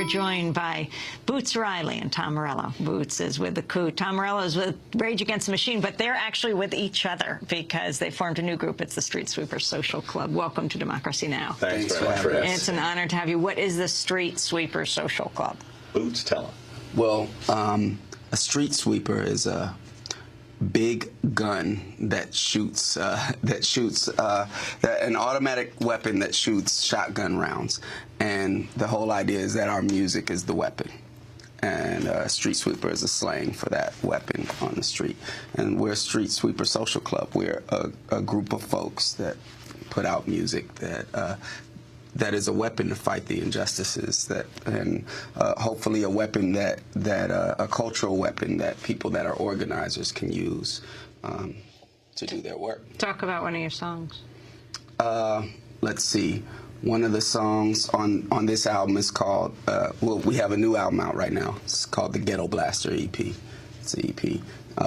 We're joined by Boots Riley and Tom Morello. Boots is with the Coup. Tom Morello is with Rage Against the Machine, but they're actually with each other because they formed a new group. It's the Street Sweepers Social Club. Welcome to Democracy Now! Thanks very much for having us. It's an honor to have you. What is the Street Sweepers Social Club? Boots, tell them. Well, a street sweeper is a big gun that shoots, an automatic weapon that shoots shotgun rounds. And the whole idea is that our music is the weapon. And street sweeper is a slang for that weapon on the street. And we're a Street Sweeper Social Club. We're a group of folks that put out music that is a weapon to fight the injustices, and hopefully a weapon a cultural weapon that people that are organizers can use to do their work. Talk about one of your songs. Let's see. One of the songs on this album is called, well, we have a new album out right now. It's called the Ghetto Blaster EP. It's an EP.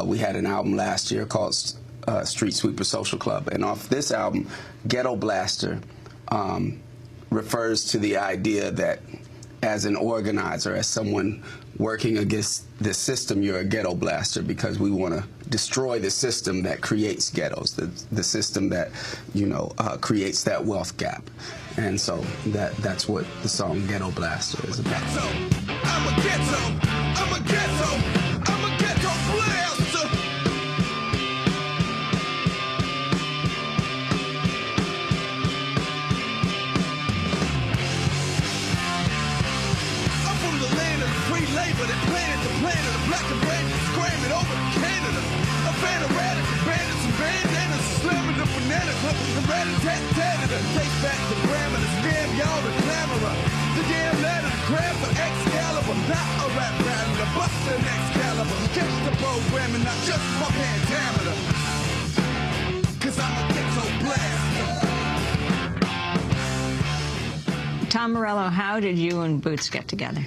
We had an album last year called Street Sweeper Social Club, and off this album, Ghetto Blaster refers to the idea that as an organizer, as someone working against the system, you're a ghetto blaster because we want to destroy the system that creates ghettos, the system that, creates that wealth gap. And so that's what the song Ghetto Blaster is about. I'm a ghetto, I'm a ghetto, I'm a ghetto blaster. I'm from the land of free labor that planted the planet of black and bandits screaming over Canada. A fan of radical bandits and bandanas slamming the banana clip and rat-a-tat-tat-a. Take back the parameters, damn y'all the clamorer. The damn ladder, the grab for Excalibur. Not a rap battle, the bust an Excalibur. Catch the programming, not just my pentameter. Cause I'm a ghetto blaster. Tom Morello, how did you and Boots get together?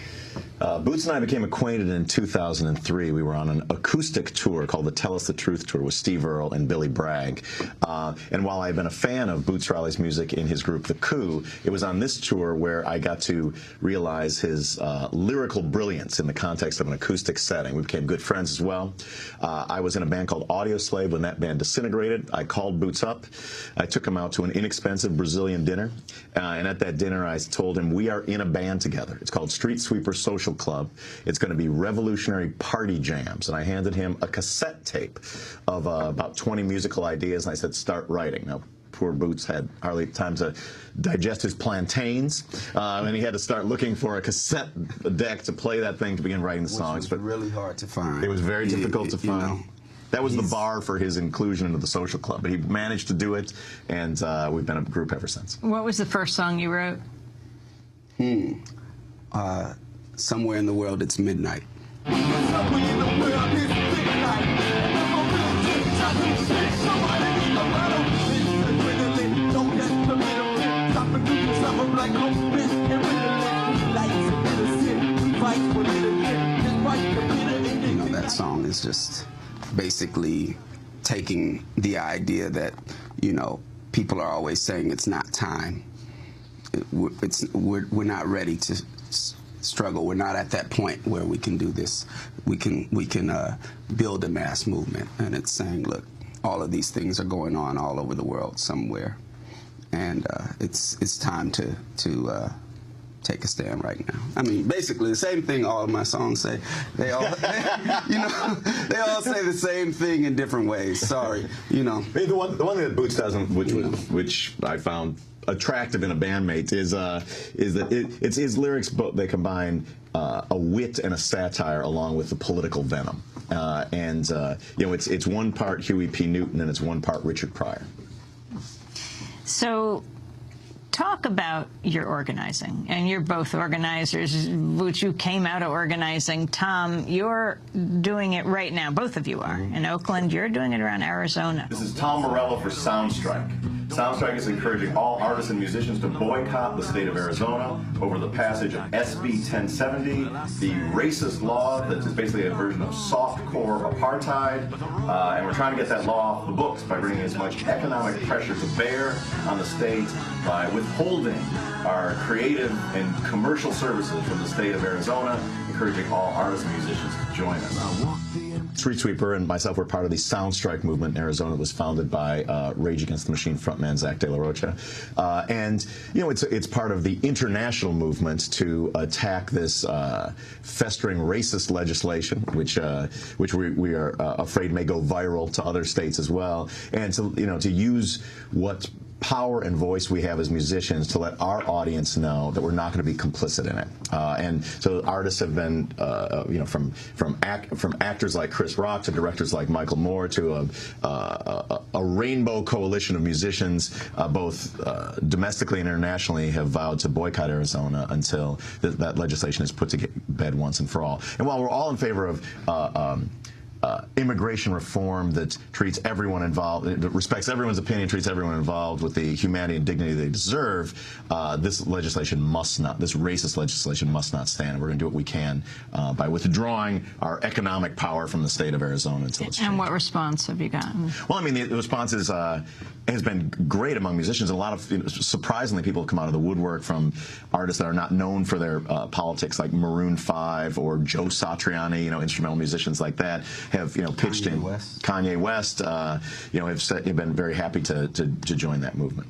Boots and I became acquainted in 2003. We were on an acoustic tour called the Tell Us the Truth Tour with Steve Earle and Billy Bragg. And while I've been a fan of Boots Riley's music in his group, The Coup, it was on this tour where I got to realize his lyrical brilliance in the context of an acoustic setting. We became good friends as well. I was in a band called Audio Slave. When that band disintegrated, I called Boots up. I took him out to an inexpensive Brazilian dinner. And at that dinner, I told him, we are in a band together. It's called Street Sweeper Social Club. It's going to be revolutionary party jams. And I handed him a cassette tape of about 20 musical ideas, and I said, start writing. Now, poor Boots had hardly time to digest his plantains, and he had to start looking for a cassette deck to play that thing to begin writing the songs. But really hard to find. It was very difficult to find. That was the bar for his inclusion into the social club, but he managed to do it, and we've been a group ever since. What was the first song you wrote? Somewhere in the World It's Midnight. That song is just basically taking the idea that, people are always saying it's not time. We're not ready to struggle. We're not at that point where we can do this. We can build a mass movement, and it's saying, look, all of these things are going on all over the world somewhere, and it's time to take a stand right now. I mean, basically the same thing all of my songs say. They all, they all say the same thing in different ways. Sorry, The one thing that Boots doesn't, which I found attractive in a bandmate, is that it's his lyrics. They combine a wit and a satire along with the political venom, it's one part Huey P. Newton and it's one part Richard Pryor. So, talk about your organizing, and you're both organizers. Boots, you came out of organizing. Tom, you're doing it right now. Both of you are in Oakland. You're doing it around Arizona. This is Tom Morello for Soundstrike. Soundstrike is encouraging all artists and musicians to boycott the state of Arizona over the passage of SB 1070, the racist law that is basically a version of softcore apartheid, and we're trying to get that law off the books by bringing as much economic pressure to bear on the state by withholding our creative and commercial services from the state of Arizona, encouraging all artists and musicians to join us. Street Sweeper and myself were part of the Soundstrike movement in Arizona. It was founded by Rage Against the Machine frontman Zach De La Rocha. And, you know, it's part of the international movement to attack this festering racist legislation, which we are afraid may go viral to other states as well. And to, you know, to use what power and voice we have as musicians to let our audience know that we're not going to be complicit in it. And so artists have been, you know, from actors like Chris Rock to directors like Michael Moore to a rainbow coalition of musicians, both domestically and internationally, have vowed to boycott Arizona until that legislation is put to bed once and for all. And while we're all in favor of immigration reform that treats everyone involved, that respects everyone's opinion, treats everyone involved with the humanity and dignity they deserve, this legislation must not, this racist legislation must not stand. We're going to do what we can by withdrawing our economic power from the state of Arizona until it's changed. And what response have you gotten? Well, I mean, the response is, has been great among musicians. A lot of, you know, surprisingly, people have come out of the woodwork, from artists that are not known for their politics, like Maroon 5 or Joe Satriani, you know, instrumental musicians like that, have, you know, pitched in. Kanye West, you know, have been very happy to join that movement.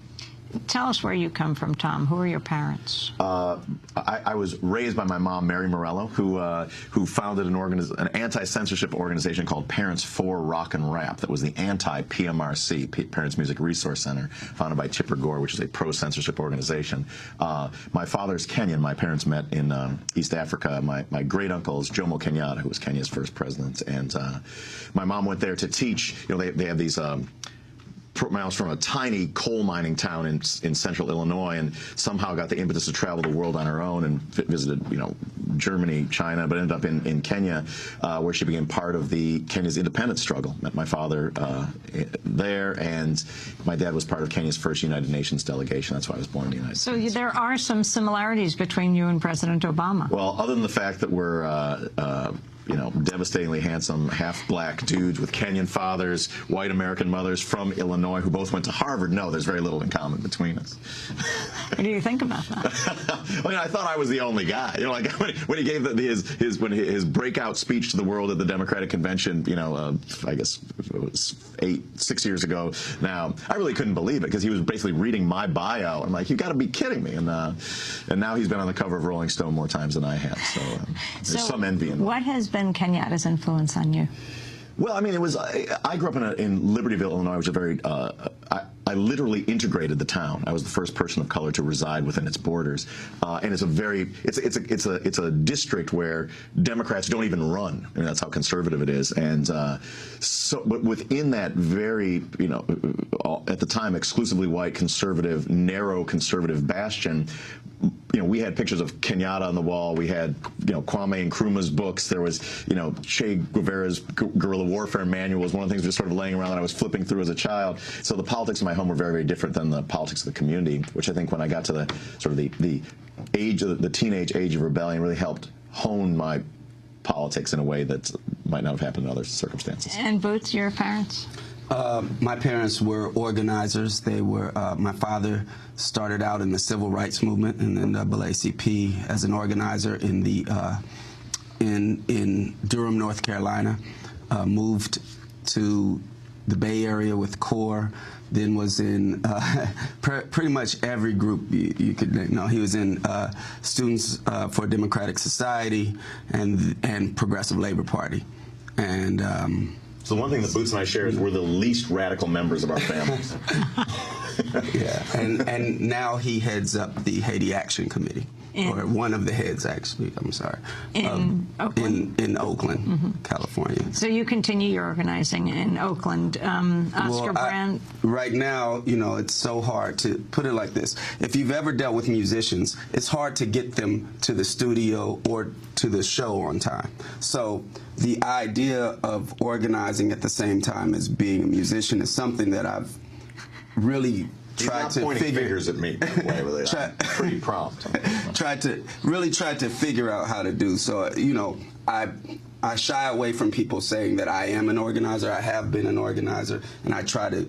Tell us where you come from, Tom. Who are your parents? I was raised by my mom, Mary Morello, who founded an anti-censorship organization called Parents for Rock and Rap. That was the anti-PMRC, Parents Music Resource Center, founded by Chipper Gore, which is a pro-censorship organization. My father's Kenyan. My parents met in East Africa. My great-uncle is Jomo Kenyatta, who was Kenya's first president. And my mom went there to teach. You know, they have these miles from a tiny coal mining town in central Illinois, and somehow got the impetus to travel the world on her own and visited, you know, Germany, China, but ended up in Kenya, where she became part of Kenya's independence struggle. Met my father there, and my dad was part of Kenya's first United Nations delegation. That's why I was born in the United States. So there are some similarities between you and President Obama. Well, other than the fact that we're you know, devastatingly handsome, half-black dudes with Kenyan fathers, white American mothers from Illinois who both went to Harvard. No, there's very little in common between us. What do you think about that? I mean, I thought I was the only guy. You know, like when he gave his breakout speech to the world at the Democratic Convention, you know, I guess it was 6 years ago now, I really couldn't believe it, because he was basically reading my bio. I'm like, you got to be kidding me. And now he's been on the cover of Rolling Stone more times than I have. So there's some envy in that. What has been Kenyatta's influence on you? Well, I mean, it was. I grew up in Libertyville, Illinois, which is a very. I literally integrated the town. I was the first person of color to reside within its borders, and it's a very. It's a district where Democrats don't even run. I mean, that's how conservative it is, and but within that very, you know, at the time exclusively white conservative, narrow conservative bastion. You know, we had pictures of Kenyatta on the wall. We had, you know, Kwame Nkrumah's books. There was, you know, Che Guevara's guerrilla warfare manual was one of the things just sort of laying around that I was flipping through as a child. So the politics of my home were very, very different than the politics of the community, which I think when I got to the sort of the age of the teenage age of rebellion really helped hone my politics in a way that might not have happened in other circumstances. And Boots, your parents? My parents were organizers. They were. My father started out in the civil rights movement in the NAACP as an organizer in the in Durham, North Carolina. Moved to the Bay Area with CORE. Then was in pretty much every group you could know. He was in Students for Democratic Society and Progressive Labor Party, and. So one thing that Boots and I share is we're the least radical members of our families. Yeah, and now he heads up the Haiti Action Committee, or one of the heads, actually. I'm sorry. In Oakland? In Oakland, California. So you continue your organizing in Oakland. Oscar Brand? Right now, you know, it's so hard to put it like this. If you've ever dealt with musicians, it's hard to get them to the studio or to the show on time. So the idea of organizing at the same time as being a musician is something that I've really tried to pointing figure fingers at me, by the way, with it. Pretty prompt. tried to figure out how to do. So, you know, I shy away from people saying that I am an organizer. I have been an organizer, and I try to